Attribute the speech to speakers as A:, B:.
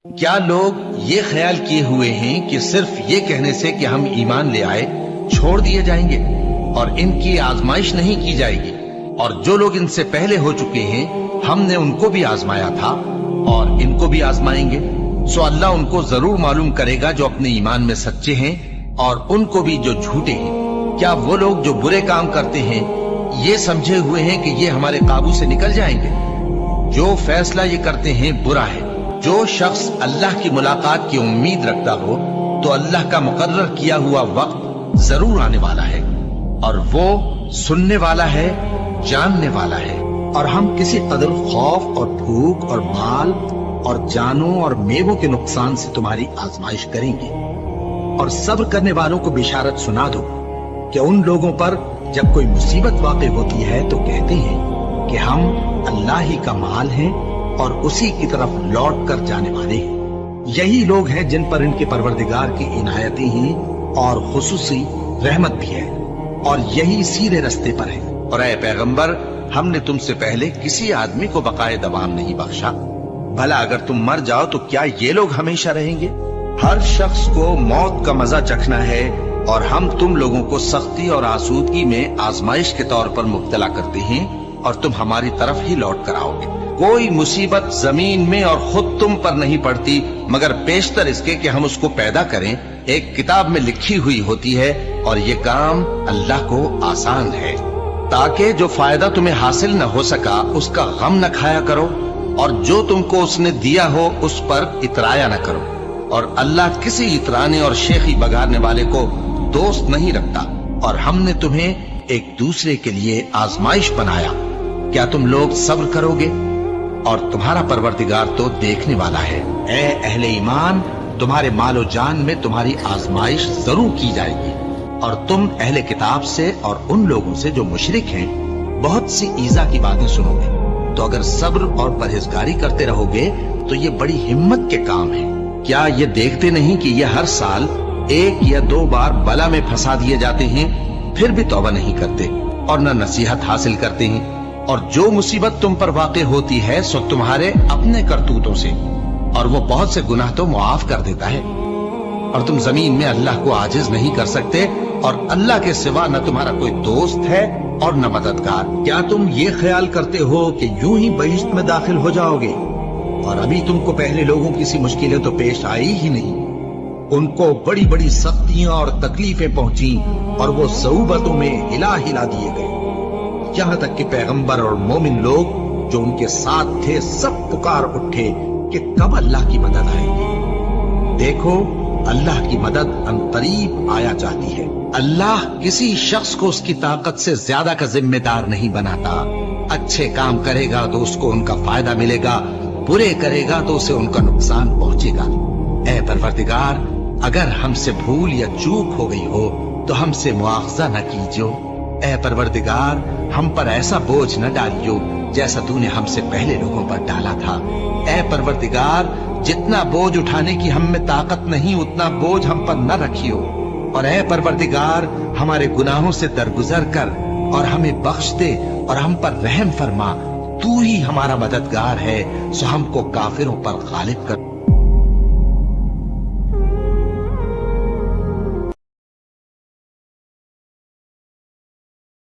A: کیا لوگ یہ خیال کیے ہوئے ہیں کہ صرف یہ کہنے سے کہ ہم ایمان لے آئے چھوڑ دیے جائیں گے اور ان کی آزمائش نہیں کی جائے گی؟ اور جو لوگ ان سے پہلے ہو چکے ہیں ہم نے ان کو بھی آزمایا تھا اور ان کو بھی آزمائیں گے، سو اللہ ان کو ضرور معلوم کرے گا جو اپنے ایمان میں سچے ہیں اور ان کو بھی جو جھوٹے ہیں۔ کیا وہ لوگ جو برے کام کرتے ہیں یہ سمجھے ہوئے ہیں کہ یہ ہمارے قابو سے نکل جائیں گے؟ جو فیصلہ یہ کرتے ہیں برا ہے۔ جو شخص اللہ کی ملاقات کی امید رکھتا ہو تو اللہ کا مقرر کیا ہوا وقت ضرور آنے والا ہے، اور وہ سننے والا ہے، جاننے والا ہے۔ اور ہم کسی قدر خوف اور بھوک اور مال اور جانوں اور میووں کے نقصان سے تمہاری آزمائش کریں گے، اور صبر کرنے والوں کو بشارت سنا دو کہ ان لوگوں پر جب کوئی مصیبت واقع ہوتی ہے تو کہتے ہیں کہ ہم اللہ ہی کا مال ہیں اور اسی کی طرف لوٹ کر جانے والے ہیں۔ یہی لوگ ہیں جن پر ان کے پروردگار کی عنایتیں ہیں اور خصوصی رحمت بھی ہے، اور یہی سیدھے رستے پر ہیں۔ اور اے پیغمبر، ہم نے تم سے پہلے کسی آدمی کو بقائے دوام نہیں بخشا، بھلا اگر تم مر جاؤ تو کیا یہ لوگ ہمیشہ رہیں گے؟ ہر شخص کو موت کا مزہ چکھنا ہے، اور ہم تم لوگوں کو سختی اور آسودگی میں آزمائش کے طور پر مبتلا کرتے ہیں، اور تم ہماری طرف ہی لوٹ کر آؤ گے۔ کوئی مصیبت زمین میں اور خود تم پر نہیں پڑتی مگر پیشتر اس کے کہ ہم اس کو پیدا کریں ایک کتاب میں لکھی ہوئی ہوتی ہے، اور یہ کام اللہ کو آسان ہے، تاکہ جو فائدہ تمہیں حاصل نہ ہو سکا اس کا غم نہ کھایا کرو، اور جو تم کو اس نے دیا ہو اس پر اترایا نہ کرو۔ اور اللہ کسی اترانے اور شیخی بگاڑنے والے کو دوست نہیں رکھتا، اور ہم نے تمہیں ایک دوسرے کے لیے آزمائش بنایا، کیا تم لوگ صبر کرو گے؟ اور تمہارا پروردگار تو دیکھنے والا ہے۔ اے اہل ایمان، تمہارے مال و جان میں تمہاری آزمائش ضرور کی جائے گی، اور تم اہل کتاب سے اور ان لوگوں سے جو مشرک ہیں بہت سی ایذا کی باتیں سنو گے، تو اگر صبر اور پرہیزگاری کرتے رہو گے تو یہ بڑی ہمت کے کام ہے۔ کیا یہ دیکھتے نہیں کہ یہ ہر سال 1 یا 2 بار بلا میں پھنسا دیے جاتے ہیں، پھر بھی توبہ نہیں کرتے اور نہ نصیحت حاصل کرتے ہیں؟ اور جو مصیبت تم پر واقع ہوتی ہے سو تمہارے اپنے کرتوتوں سے، اور وہ بہت سے گناہ تو معاف کر دیتا ہے۔ اور تم زمین میں اللہ کو عاجز نہیں کر سکتے، اور اللہ کے سوا نہ تمہارا کوئی دوست ہے اور نہ مددگار۔ کیا تم یہ خیال کرتے ہو کہ یوں ہی بہشت میں داخل ہو جاؤ گے، اور ابھی تم کو پہلے لوگوں کی سی مشکلیں تو پیش آئی ہی نہیں؟ ان کو بڑی بڑی سختیاں اور تکلیفیں پہنچیں، اور وہ صعوبتوں میں ہلا ہلا دیے گئے، یہاں تک کہ پیغمبر اور مومن لوگ جو ان کے ساتھ تھے سب پکار اٹھے کہ کب اللہ کی مدد آئے گی۔ دیکھو، اللہ کی مدد عنقریب آیا چاہتی ہے۔ اللہ کسی شخص کو اس کی طاقت سے زیادہ کا ذمہ دار نہیں بناتا۔ اچھے کام کرے گا تو اس کو ان کا فائدہ ملے گا، برے کرے گا تو اسے ان کا نقصان پہنچے گا۔ اے پروردگار، اگر ہم سے بھول یا چوک ہو گئی ہو تو ہم سے مواخذہ نہ کیجو۔ اے پروردگار، ہم پر ایسا بوجھ نہ ڈالیو جیسا تو نے ہم سے پہلے لوگوں پر ڈالا تھا۔ اے پروردگار، جتنا بوجھ اٹھانے کی ہم میں طاقت نہیں اتنا بوجھ ہم پر نہ رکھیو، اور اے پروردگار، ہمارے گناہوں سے درگزر کر اور ہمیں بخش دے اور ہم پر رحم فرما۔ تو ہی ہمارا مددگار ہے، سو ہم کو کافروں پر غالب کر۔